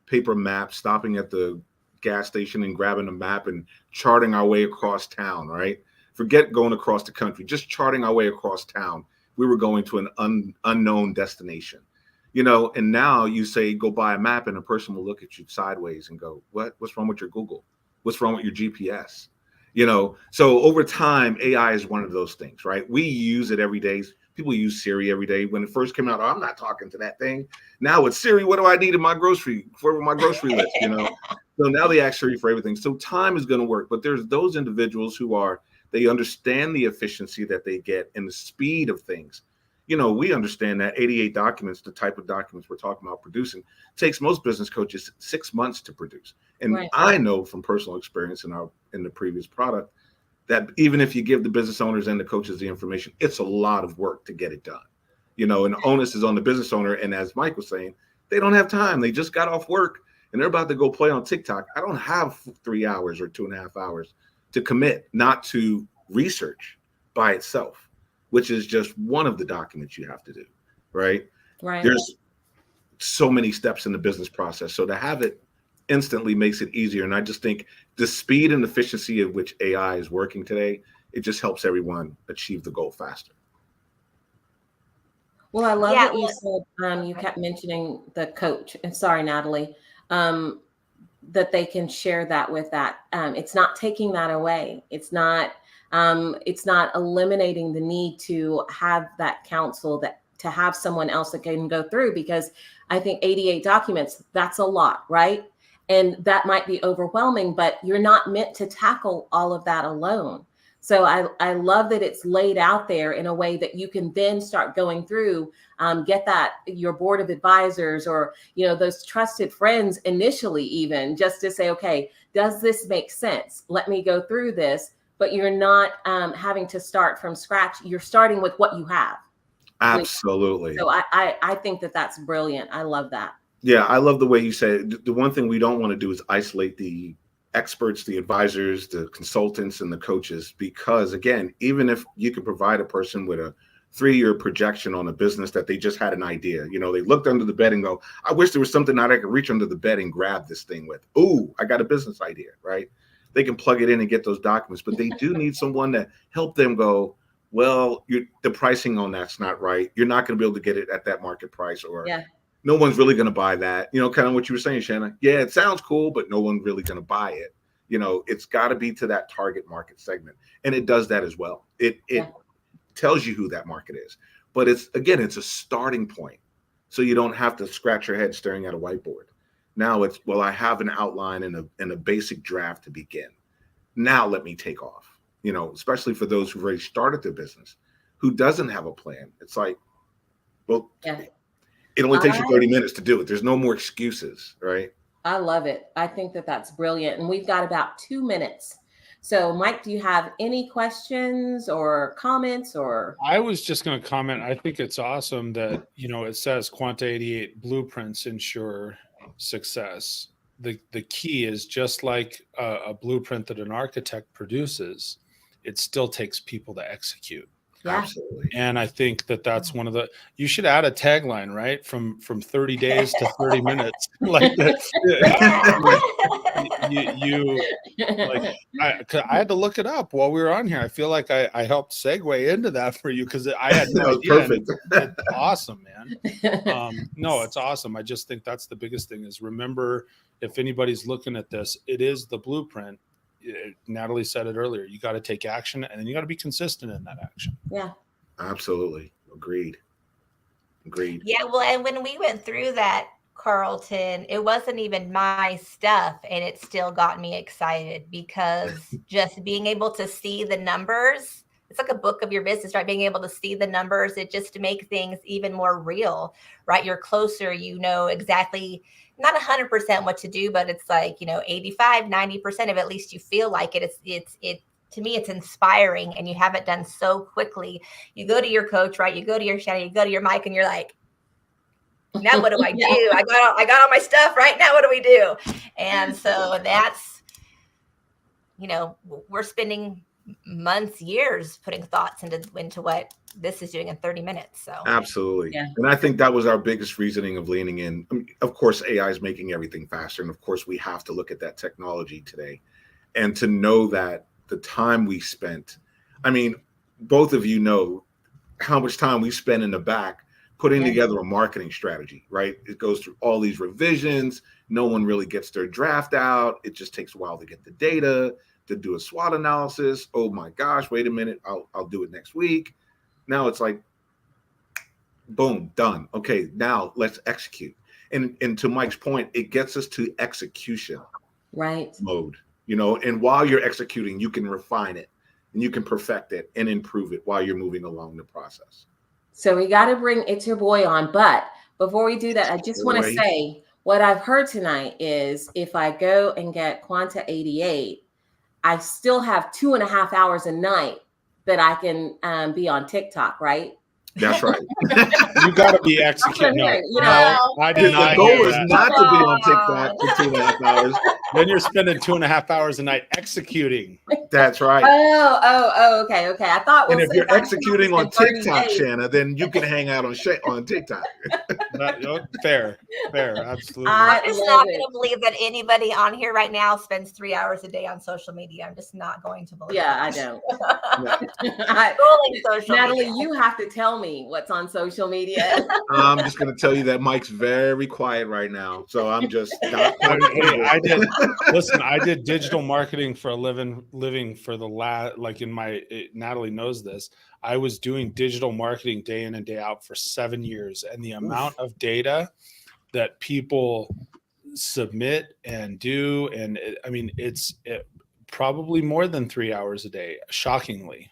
paper maps, stopping at the gas station and grabbing a map and charting our way across town, right? Forget going across the country, just charting our way across town we were going to an unknown destination, you know, and now you say, go buy a map, and a person will look at you sideways and go, what's wrong with your Google? What's wrong with your GPS? You know, so over time, AI is one of those things, right? We use it every day. People use Siri every day. When it first came out, oh, I'm not talking to that thing. Now it's Siri, what do I need in my grocery list, you know? So now they ask Siri for everything. So time is going to work, but there's those individuals who they understand the efficiency that they get and the speed of things. You know, we understand that 88 documents, the type of documents we're talking about producing, takes most business coaches 6 months to produce. And Right. I know from personal experience in the previous product that even if you give the business owners and the coaches the information, it's a lot of work to get it done. You know, and the onus is on the business owner. And as Mike was saying, they don't have time. They just got off work and they're about to go play on TikTok. I don't have 3 hours or 2.5 hours to commit not to research by itself, which is just one of the documents you have to do, right? Right. There's so many steps in the business process. So to have it instantly makes it easier. And I just think the speed and efficiency of which AI is working today, it just helps everyone achieve the goal faster. Well, I love Yeah, that you said, you kept mentioning the coach, and sorry, Natalie, that they can share that with that. It's not taking that away. It's not eliminating the need to have that counsel, that to have someone else that can go through, because I think 88 documents, that's a lot, right? And that might be overwhelming, but you're not meant to tackle all of that alone. So I love that it's laid out there in a way that you can then start going through, get that your board of advisors or, you know, those trusted friends initially, even just to say, okay, does this make sense? Let me go through this. But you're not having to start from scratch. You're starting with what you have. Absolutely. So I think that that's brilliant. I love that. Yeah, I love the way you said it. The one thing we don't want to do is isolate the experts, the advisors, the consultants, and the coaches, because again, even if you can provide a person with a 3-year projection on a business that they just had an idea, you know, they looked under the bed and go, I wish there was something that I could reach under the bed and grab this thing with. Ooh, I got a business idea, right? They can plug it in and get those documents, but they do need someone to help them go, well, the pricing on that's not right. You're not going to be able to get it at that market price, or no one's really going to buy that. You know, kind of what you were saying, Shanna. Yeah, it sounds cool, but no one's really going to buy it. You know, it's got to be to that target market segment. And it does that as well. It tells you who that market is. But it's a starting point. So you don't have to scratch your head staring at a whiteboard. Now it's, well, I have an outline and a basic draft to begin. Now let me take off. You know, especially for those who've already started their business, who doesn't have a plan. It's like, well, it only takes you 30 minutes to do it. There's no more excuses, right? I love it. I think that that's brilliant. And we've got about 2 minutes. So, Mike, do you have any questions or comments? Or I was just going to comment. I think it's awesome that, you know, it says Quanta 88 blueprints ensure success. The key is just like a blueprint that an architect produces, it still takes people to execute. Absolutely. And I think that that's one of the, you should add a tagline, right? From 30 days to 30 minutes. Like that. I had to look it up while we were on here. I feel like I helped segue into that for you because I had no idea. Perfect. It's awesome, man. No, it's awesome. I just think that's the biggest thing is remember, if anybody's looking at this, it is the blueprint. Natalie said it earlier. You got to take action, and then you got to be consistent in that action. Yeah, absolutely. Agreed. Yeah, well, and when we went through that, Carlton, it wasn't even my stuff, and it still got me excited because just being able to see the numbers, it's like a book of your business, right? Being able to see the numbers, it just to make things even more real, right? You're closer, you know exactly, not 100% what to do, but it's like, you know, 85, 90% of at least you feel like it. It's to me, it's inspiring, and you have it done so quickly. You go to your coach, right? You go to your Shannon, you go to your Mike, and you're like, now what do I do? I got all my stuff right now. What do we do? And so that's, you know, we're spending months, years putting thoughts into what this is doing in 30 minutes. So absolutely. Yeah. And I think that was our biggest reasoning of leaning in. I mean, of course, AI is making everything faster. And of course, we have to look at that technology today and to know that the time we spent, I mean, both of you know, how much time we spend in the back putting Yeah. together a marketing strategy, right? It goes through all these revisions. No one really gets their draft out. It just takes a while to get the data, to do a SWOT analysis. Oh my gosh, wait a minute. I'll do it next week. Now it's like, boom, done. Okay, now let's execute. And to Mike's point, it gets us to execution Right. mode, and while you're executing, you can refine it and you can perfect it and improve it while you're moving along the process. So we got to bring It's Your Boy on. But before we do that, I just want to say what I've heard tonight is if I go and get Quanta 88, I still have 2.5 hours a night that I can be on TikTok, right? That's right. You got to be executing. No, I did The not goal hear is that. not to be on TikTok for 2.5 hours. Then you're spending 2.5 hours a night executing. That's right. Okay. I thought. And if you're executing on TikTok, Shanna, then you can hang out on TikTok. Fair, absolutely. I'm just not going to believe that anybody on here right now spends 3 hours a day on social media. I'm just not going to believe. Yeah, I don't. Natalie, you have to tell me what's on social media. I'm just going to tell you that Mike's very quiet right now, so I'm just. I did digital marketing for a living for the last, like Natalie knows this. I was doing digital marketing day in and day out for 7 years, and the amount of data that people submit and do, and it's probably more than 3 hours a day, shockingly.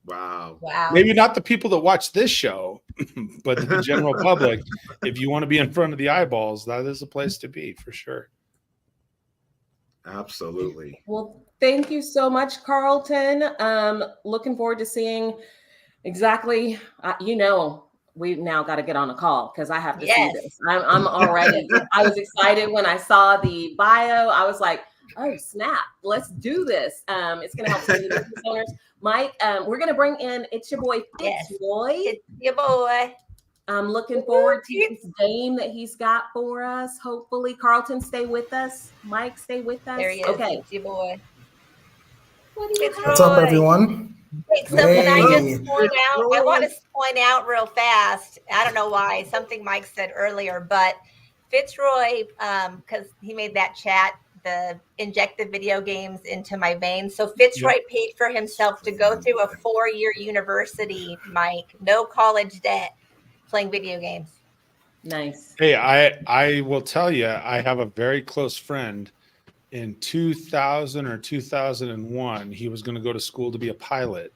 Wow. Maybe not the people that watch this show, but the general public. If you want to be in front of the eyeballs, that is a place to be for sure. Absolutely. Well, thank you so much, Carlton. Looking forward to seeing exactly, we've now got to get on a call because I have to see this. I'm already, I was excited when I saw the bio. I was like, oh, snap, let's do this. It's going to help some business owners. Mike, we're going to bring in It's Your Boy, Fitzroy. It's your boy. I'm looking forward to this game that he's got for us. Hopefully, Carlton, stay with us. Mike, stay with us. There he is. Okay. It's your boy. What's up, everyone? So can I just point out, I want to point out real fast, I don't know why, something Mike said earlier, but Fitzroy, because he made that chat, inject the video games into my veins. So Fitzroy paid for himself to go through a 4-year university, Mike, no college debt, playing video games. Nice. Hey, I will tell you, I have a very close friend. In 2000 or 2001, he was going to go to school to be a pilot.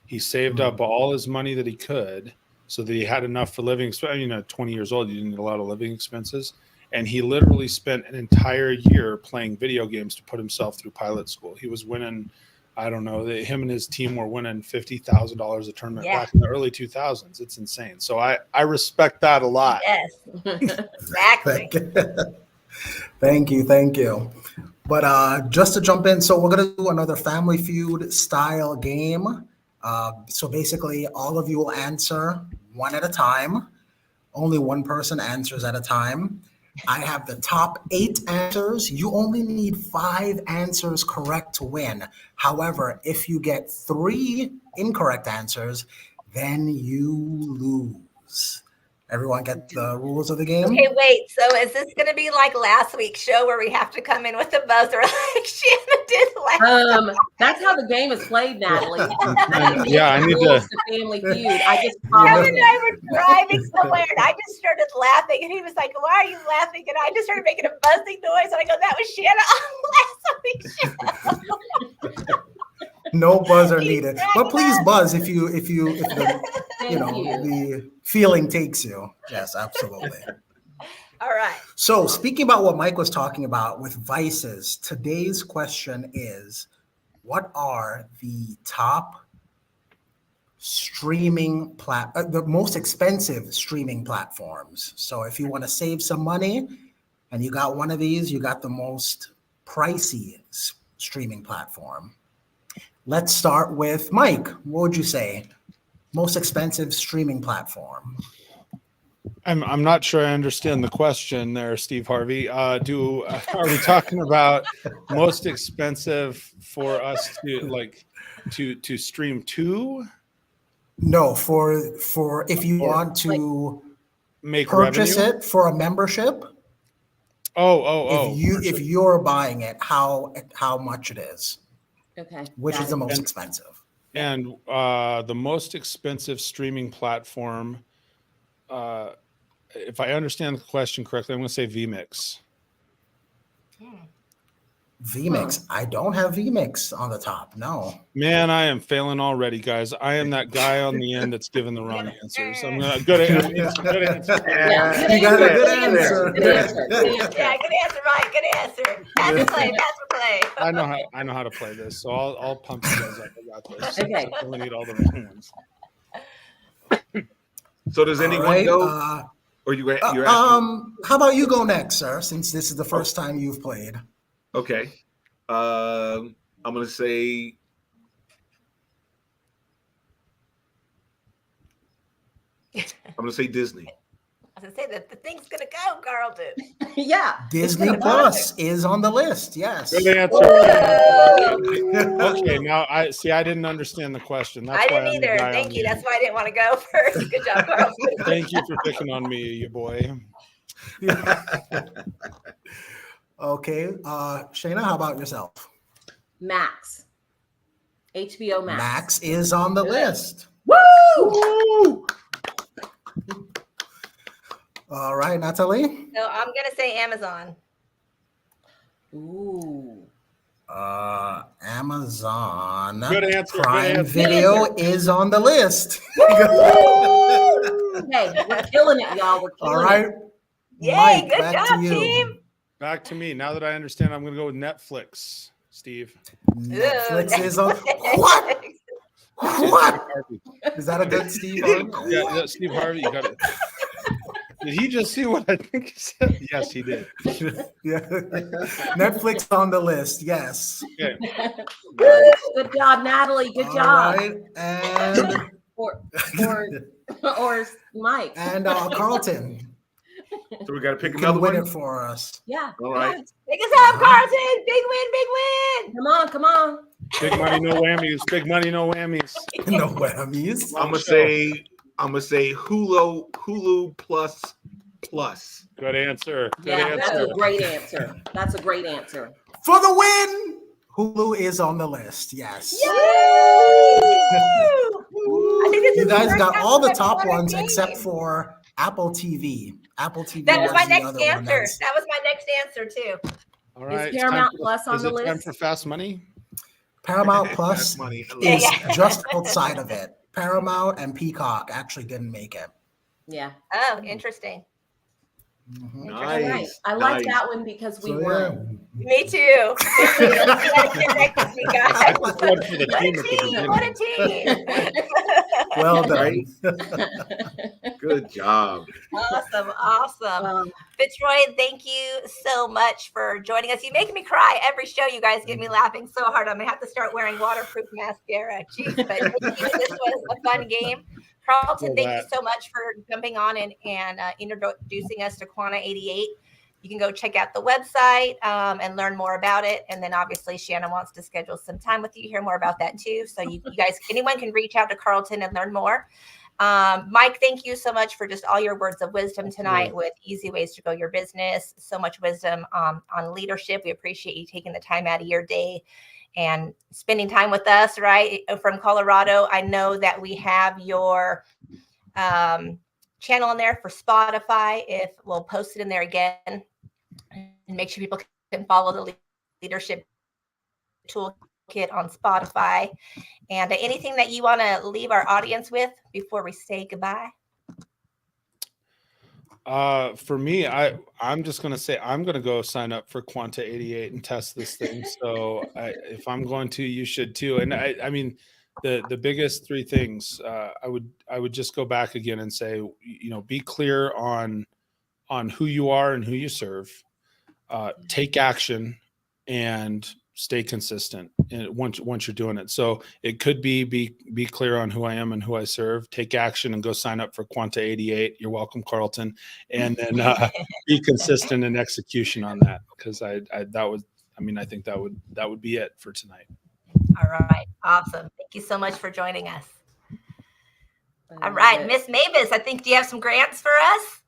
He saved up all his money that he could so that he had enough for living. 20 years old, you didn't need a lot of living expenses. And he literally spent an entire year playing video games to put himself through pilot school. He was winning, I don't know, him and his team were winning $50,000 a tournament back in the early 2000s. It's insane. So I respect that a lot. Yes, exactly. Thank you. But just to jump in, so we're going to do another Family Feud style game. So basically, all of you will answer one at a time. Only one person answers at a time. I have the top 8 answers. You only need 5 answers correct to win. However, if you get 3 incorrect answers, then you lose. Everyone get the rules of the game? Okay, wait. So is this going to be like last week's show where we have to come in with a buzzer like Shanna did last time? That's how the game is played, Natalie. I need to. Family Feud. Kevin and I were driving somewhere, and I just started laughing, and he was like, "Why are you laughing?" And I just started making a buzzing noise, and I go, "That was Shanna on last week's show." No buzzer needed, but please buzz if the the feeling takes you. Yes, absolutely. All right. So speaking about what Mike was talking about with vices, today's question is, what are the top the most expensive streaming platforms? So if you want to save some money and you got one of these, you got the most pricey streaming platform. Let's start with Mike. What would you say? Most expensive streaming platform? I'm not sure I understand the question there, Steve Harvey. Are we talking about most expensive for us to stream to? No, for if you Or want to make purchase revenue? it for a membership, Oh, if you're buying it, how much it is, Okay. which got is the it. most And- expensive. and the most expensive streaming platform, if I understand the question correctly, I'm going to say vMix. vMix. I don't have vMix on the top. No. Man, I am failing already, guys. I am that guy on the end that's giving the wrong answers. I'm gonna good. I need some good answers. Yeah, You got a good Good answer. Good answer. Good answer. Yeah, good answer, Mike. Good answer. Pass the play. Pass the play. I know how to play this, so I'll pump you guys up. I got this. Okay. I only need all the wrong ones. So does All anyone right, go? Or you're asking? how about you go next, sir? Since this is the first time you've played. Okay. I'm gonna say Disney. I was gonna say that the thing's gonna go, Carlton. Yeah. Disney Plus is on the list. Yes. Good answer. Whoa. Okay, now I didn't understand the question. That's I why didn't I'm the either. guy on Thank the you. end. That's why I didn't want to go first. Good job, Carlton. Thank you for picking on me, you boy. Okay. Shayna, how about yourself? Max. HBO Max. Max is on the list. Woo! All right, Natalie. So I'm gonna say Amazon. Ooh. Amazon Good answer, good Prime answer. Video is on the list. Hey, we're killing it, y'all. We're killing All right. Yay, Mike, good back job, to you. team. Back to me. Now that I understand, I'm going to go with Netflix. Steve. Netflix Ooh, is on. What? What? Is that a good Steve? Yeah, Steve Harvey. You got it. Did he just see what I think he said? Yes, he did. Yeah. Netflix on the list. Yes. Okay. it. Good job, Natalie. Good All job. right. And Or Mike. and Carlton, So we got to pick you can another win one. it for us. Yeah. All right. Pick us up, Carlton. Big win, big win. Come on, come on. Big money, no whammies. Big money, no whammies. No whammies. I'm gonna say Hulu plus. Good answer. Good Yeah, that's answer. a great answer. That's a great answer. For the win. Hulu is on the list. Yes. Yay! I think this You is the guys first got time all the we've top won a ones game. except for Apple TV. Apple TV. That was my the next other one answer. that's- That was my next answer too. All right. Is it's time Paramount for- Plus on is the it time list? for fast money? Paramount That's Plus money. is Yeah. just outside of it. Paramount and Peacock actually didn't make it. Yeah. Oh, interesting. Mhm. All right. Nice. I like nice. that one because we So, won. Me too. You gotta connect with me, guys. I just went for the What team a at the team! What a beginning. team! Well done. Right? Good job. Awesome, awesome. Um, Fitzroy, thank you so much for joining us. You make me cry every show. You guys get me laughing so hard. I'm gonna have to start wearing waterproof mascara. Jeez, but thank you. This was a fun game. Carlton, thank you so much for jumping on and introducing us to Quanta 88. You can go check out the website and learn more about it. And then obviously Shannon wants to schedule some time with you, hear more about that too. So you guys, anyone can reach out to Carlton and learn more. Mike, thank you so much for just all your words of wisdom tonight with easy ways to grow your business. So much wisdom on leadership. We appreciate you taking the time out of your day and spending time with us, right? From Colorado. I know that we have your channel in there for Spotify. If we'll post it in there again and make sure people can follow the leadership toolkit on Spotify. And anything that you want to leave our audience with before we say goodbye? For me, I'm just gonna say I'm gonna go sign up for Quanta 88 and test this thing. So if I'm going to, you should too. And I mean, the biggest three things I would just go back again and say, be clear on who you are and who you serve. Take action and stay consistent once you're doing it. So it could be clear on who I am and who I serve, take action and go sign up for Quanta 88. You're welcome, Carlton. And then be consistent in execution on that. Cause I think that would be it for tonight. All right. Awesome. Thank you so much for joining us. All right, Miss Mavis, I think, do you have some grants for us?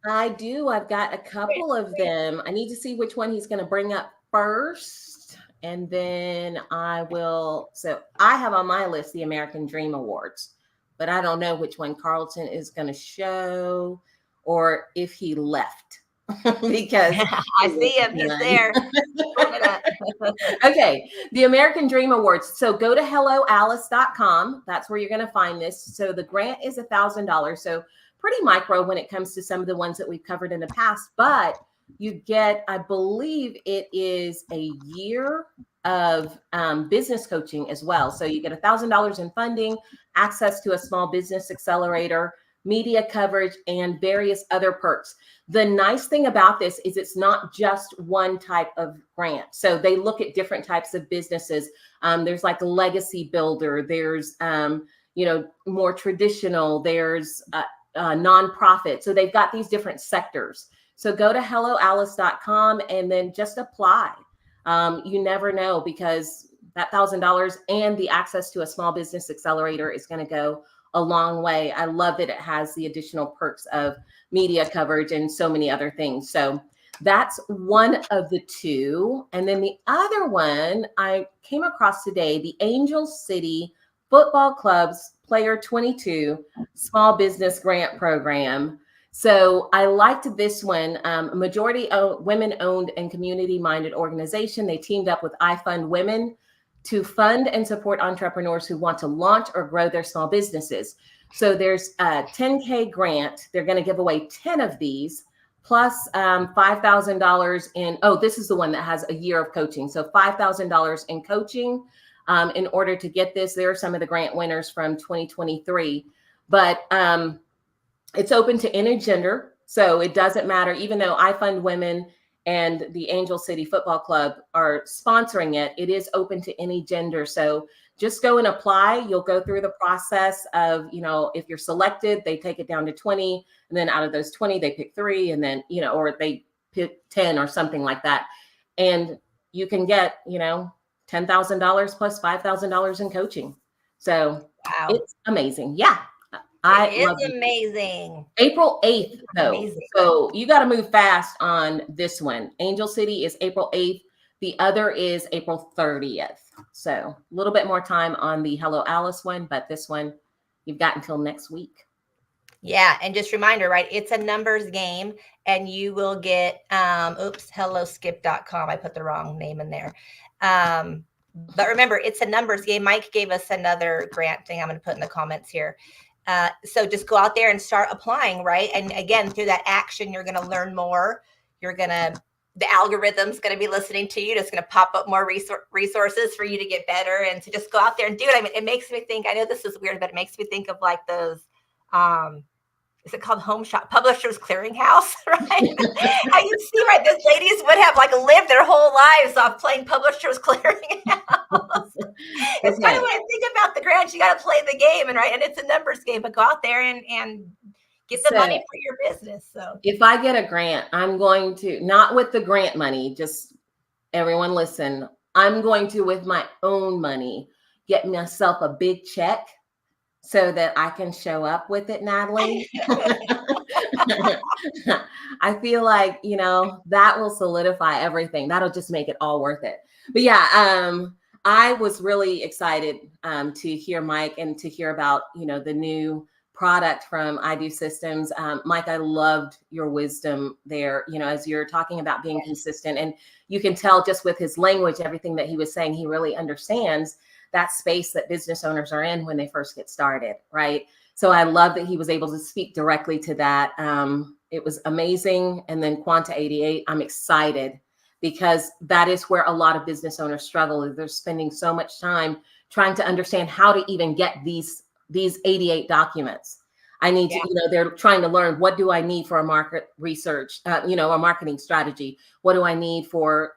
I do. I've got a couple of them. I need to see which one he's going to bring up first. And then I will. So I have on my list the American Dream Awards, but I don't know which one Carlton is going to show or if he left because I see him. He's there. Okay. The American Dream Awards. So go to helloalice.com. That's where you're going to find this. So the grant is $1,000. So pretty micro when it comes to some of the ones that we've covered in the past, but you get, I believe it is a year of business coaching as well. So you get $1,000 in funding, access to a small business accelerator, media coverage, and various other perks. The nice thing about this is it's not just one type of grant. So they look at different types of businesses. There's like a legacy builder. There's, more traditional. There's nonprofit. So they've got these different sectors. So go to helloalice.com and then just apply. You never know, because that $1,000 and the access to a small business accelerator is going to go a long way. I love that it has the additional perks of media coverage and so many other things. So that's one of the two. And then the other one I came across today, the Angel City Football Club's Player 22 Small Business Grant Program. So I liked this one. Majority women-owned and community-minded organization. They teamed up with I Fund Women to fund and support entrepreneurs who want to launch or grow their small businesses. So there's a $10K grant. They're going to give away 10 of these, plus $5,000 in, this is the one that has a year of coaching. So $5,000 in coaching. In order to get this, there are some of the grant winners from 2023, but it's open to any gender. So it doesn't matter, even though I Fund Women and the Angel City Football Club are sponsoring it, it is open to any gender. So just go and apply. You'll go through the process of, if you're selected, they take it down to 20. And then out of those 20, they pick 3 and then, or they pick 10 or something like that. And you can get, $10,000 plus $5,000 in coaching. So wow, it's amazing. Yeah. I love it. Amazing. April 8th, though. Amazing. So you got to move fast on this one. Angel City is April 8th. The other is April 30th. So a little bit more time on the Hello Alice one, but this one you've got until next week. Yeah. And just reminder, right? It's a numbers game and you will get, helloskip.com. I put the wrong name in there. But remember, it's a numbers game. Mike gave us another grant thing I'm going to put in the comments here. So just go out there and start applying, right? And again, through that action, you're going to learn more. The algorithm's going to be listening to you. It's going to pop up more resources for you to get better. And to just go out there and do it. I mean, it makes me think, I know this is weird, but it makes me think of like those, is it called Home Shop Publishers Clearinghouse, right? I can see, right, those ladies would have like lived their whole lives off playing Publishers Clearinghouse. It's kind of when I think about the grants, you got to play the game, and it's a numbers game, but go out there and get the money for your business. So if I get a grant, I'm going to, not with the grant money, just everyone listen, I'm going to, with my own money, get myself a big check so that I can show up with it, Natalie. I feel like, that will solidify everything. That'll just make it all worth it. But yeah, I was really excited to hear Mike and to hear about, the new product from I Do Systems. Mike, I loved your wisdom there, as you're talking about being consistent, and you can tell just with his language, everything that he was saying, he really understands that space that business owners are in when they first get started, right? So I love that he was able to speak directly to that. It was amazing. And then Quanta 88, I'm excited because that is where a lot of business owners struggle. They're spending so much time trying to understand how to even get these 88 documents. I need to, they're trying to learn, what do I need for a market research, a marketing strategy? What do I need for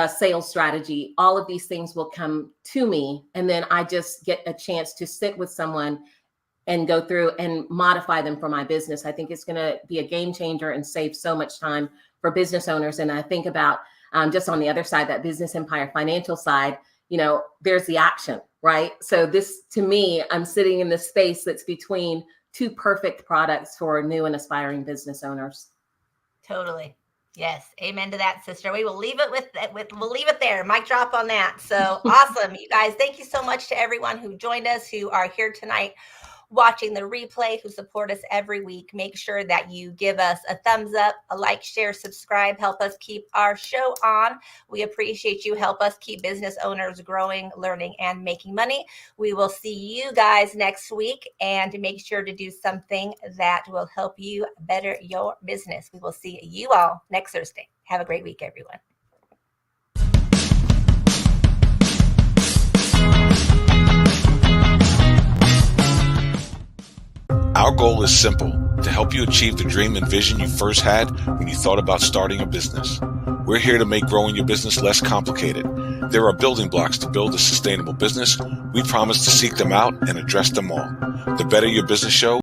sales strategy? All of these things will come to me. And then I just get a chance to sit with someone and go through and modify them for my business. I think it's going to be a game changer and save so much time for business owners. And I think about just on the other side, that business empire financial side, there's the action, right? So this, to me, I'm sitting in this space that's between two perfect products for new and aspiring business owners. Totally. Yes. Amen to that, sister. We will leave it we'll leave it there. Mic drop on that. So awesome. You guys, thank you so much to everyone who joined us, who are here tonight watching the replay, who support us every week. Make sure that you give us a thumbs up, a like, share, subscribe, help us keep our show on. We appreciate you. Help us keep business owners growing, learning, and making money. We will see you guys next week, and make sure to do something that will help you better your business. We will see you all next Thursday. Have a great week, everyone. Our goal is simple: to help you achieve the dream and vision you first had when you thought about starting a business. We're here to make growing your business less complicated. There are building blocks to build a sustainable business. We promise to seek them out and address them all. The better your business show,